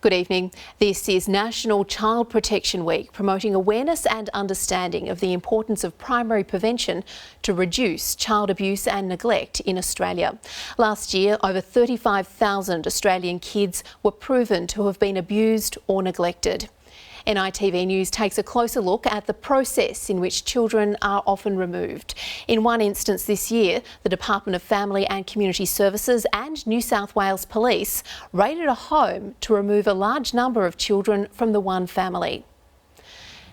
Good evening. This is National Child Protection Week, promoting awareness and understanding of the importance of primary prevention to reduce child abuse and neglect in Australia. Last year, over 35,000 Australian kids were proven to have been abused or neglected. NITV News takes a closer look at the process in which children are often removed. In one instance this year, the Department of Family and Community Services and New South Wales Police raided a home to remove a large number of children from the one family.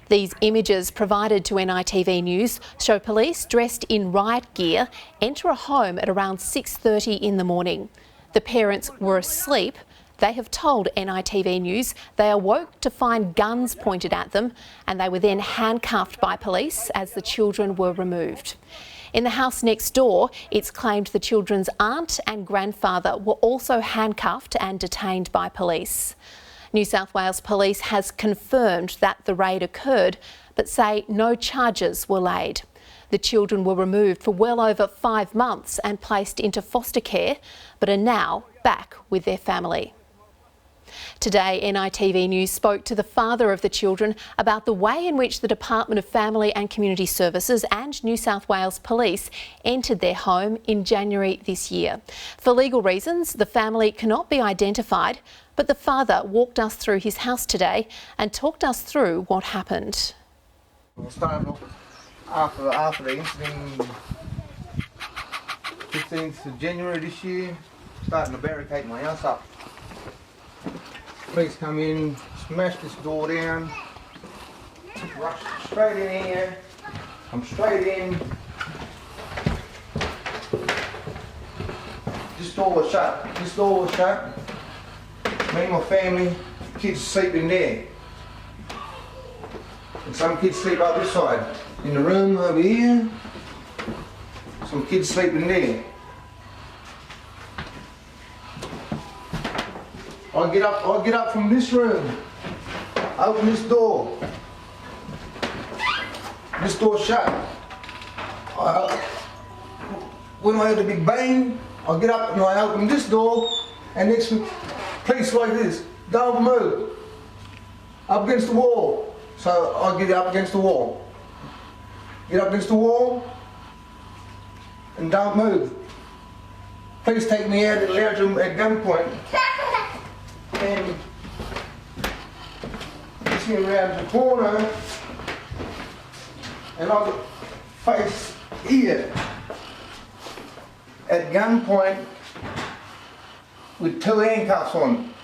These images provided to NITV News show police dressed in riot gear enter a home at around 6:30 in the morning. The parents were asleep. They have told NITV News they awoke to find guns pointed at them, and they were then handcuffed by police as the children were removed. In the house next door, it's claimed the children's aunt and grandfather were also handcuffed and detained by police. New South Wales Police has confirmed that the raid occurred, but say no charges were laid. The children were removed for well over 5 months and placed into foster care, but are now back with their family. Today, NITV News spoke to the father of the children about the way in which the Department of Family and Community Services and New South Wales Police entered their home in January this year. For legal reasons, the family cannot be identified, but the father walked us through his house today and talked us through what happened. We'll start off after the incident, 15th of January this year, starting to barricade my house up. Police come in, smash this door down, rush straight in here, I'm straight in. This door was shut, Me and my family, kids sleep in there. And some kids sleep up this side. In the room over here, some kids sleep in there. I get up from this room, open this door. This door's shut. When I heard the big bang, I get up and I open this door, and next police like this, don't move, up against the wall. So I get up against the wall. Get up against the wall, and don't move. Police take me out of the lounge room at gunpoint. And push me around the corner, and I face here at gunpoint with 2 handcuffs on.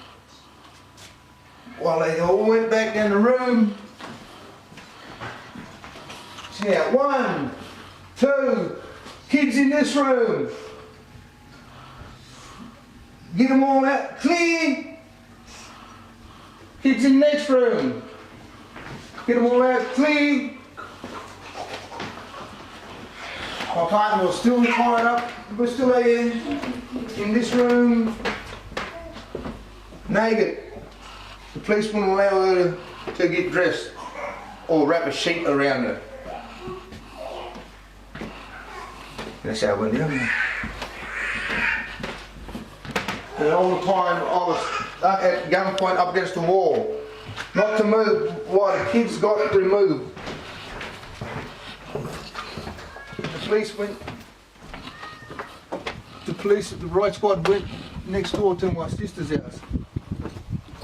While they all went back down the room. See now, 1, 2, kids in this room. Get them all out, clear. Kids in the next room. Get them all out clear. My partner was still tied up. We're still there in this room, naked. The police wouldn't allow her to get dressed or wrap a sheet around her. That's how it went down. And all the time I was at gunpoint up against the wall, not to move while the kids got removed. The riot squad went next door to my sister's house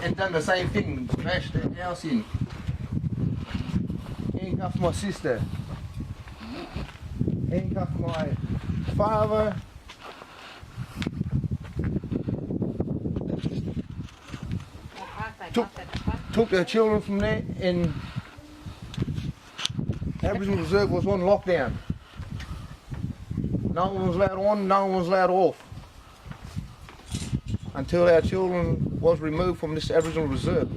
and done the same thing, smashed that house in. Handcuffed my sister, handcuffed my father. Took their children from there, and Aboriginal Reserve was on lockdown. No one was allowed on, no one was allowed off until our children was removed from this Aboriginal Reserve.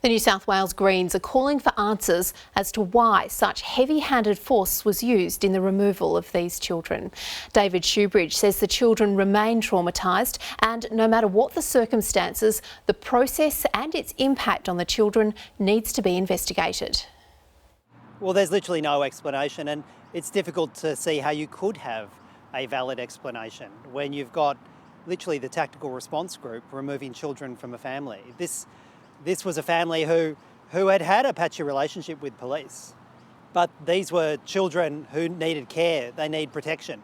The New South Wales Greens are calling for answers as to why such heavy-handed force was used in the removal of these children. David Shoebridge says the children remain traumatised, and no matter what the circumstances, the process and its impact on the children needs to be investigated. Well, there's literally no explanation, and it's difficult to see how you could have a valid explanation when you've got literally the tactical response group removing children from a family. This was a family who had had a patchy relationship with police, but these were children who needed care, they need protection,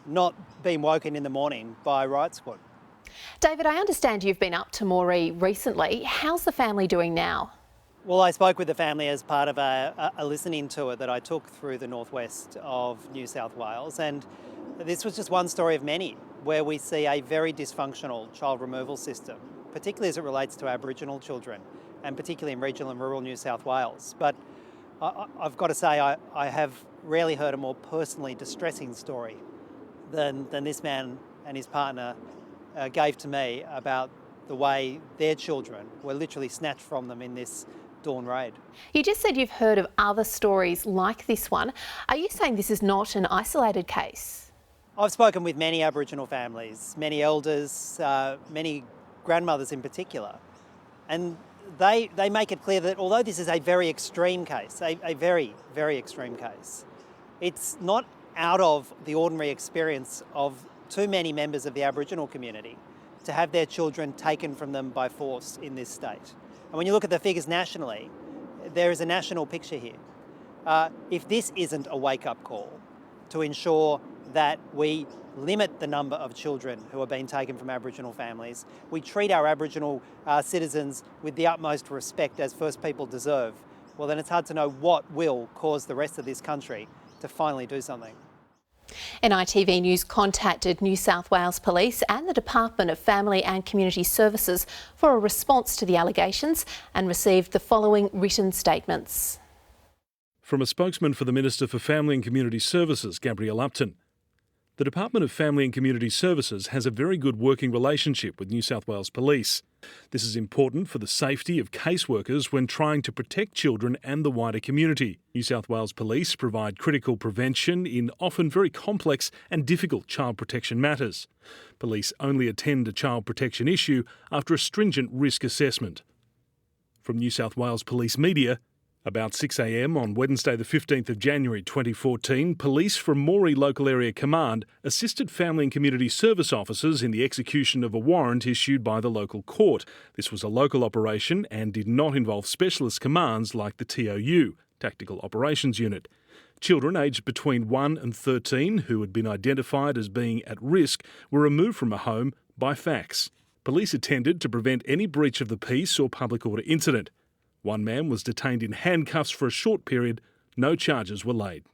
not being woken in the morning by a riot squad. David, I understand you've been up to Moree recently. How's the family doing now? Well, I spoke with the family as part of a listening tour that I took through the northwest of New South Wales, and this was just one story of many where we see a very dysfunctional child removal system, particularly as it relates to Aboriginal children, and particularly in regional and rural New South Wales. But I've got to say, I have rarely heard a more personally distressing story than this man and his partner gave to me about the way their children were literally snatched from them in this dawn raid. You just said you've heard of other stories like this one. Are you saying this is not an isolated case? I've spoken with many Aboriginal families, many elders, many grandmothers in particular, and they make it clear that although this is a very extreme case, a very, very extreme case, it's not out of the ordinary experience of too many members of the Aboriginal community to have their children taken from them by force in this state. And when you look at the figures nationally, there is a national picture here. If this isn't a wake-up call to ensure that we limit the number of children who are being taken from Aboriginal families, we treat our Aboriginal citizens with the utmost respect as First People deserve, well then it's hard to know what will cause the rest of this country to finally do something. NITV News contacted New South Wales Police and the Department of Family and Community Services for a response to the allegations and received the following written statements. From a spokesman for the Minister for Family and Community Services, Gabrielle Upton. The Department of Family and Community Services has a very good working relationship with New South Wales Police. This is important for the safety of caseworkers when trying to protect children and the wider community. New South Wales Police provide critical prevention in often very complex and difficult child protection matters. Police only attend a child protection issue after a stringent risk assessment. From New South Wales Police Media, about 6 a.m. on Wednesday the 15th of January 2014, police from Moree Local Area Command assisted Family and Community Service officers in the execution of a warrant issued by the local court. This was a local operation and did not involve specialist commands like the TOU, Tactical Operations Unit. Children aged between 1 and 13 who had been identified as being at risk were removed from a home by fax. Police attended to prevent any breach of the peace or public order incident. One man was detained in handcuffs for a short period. No charges were laid.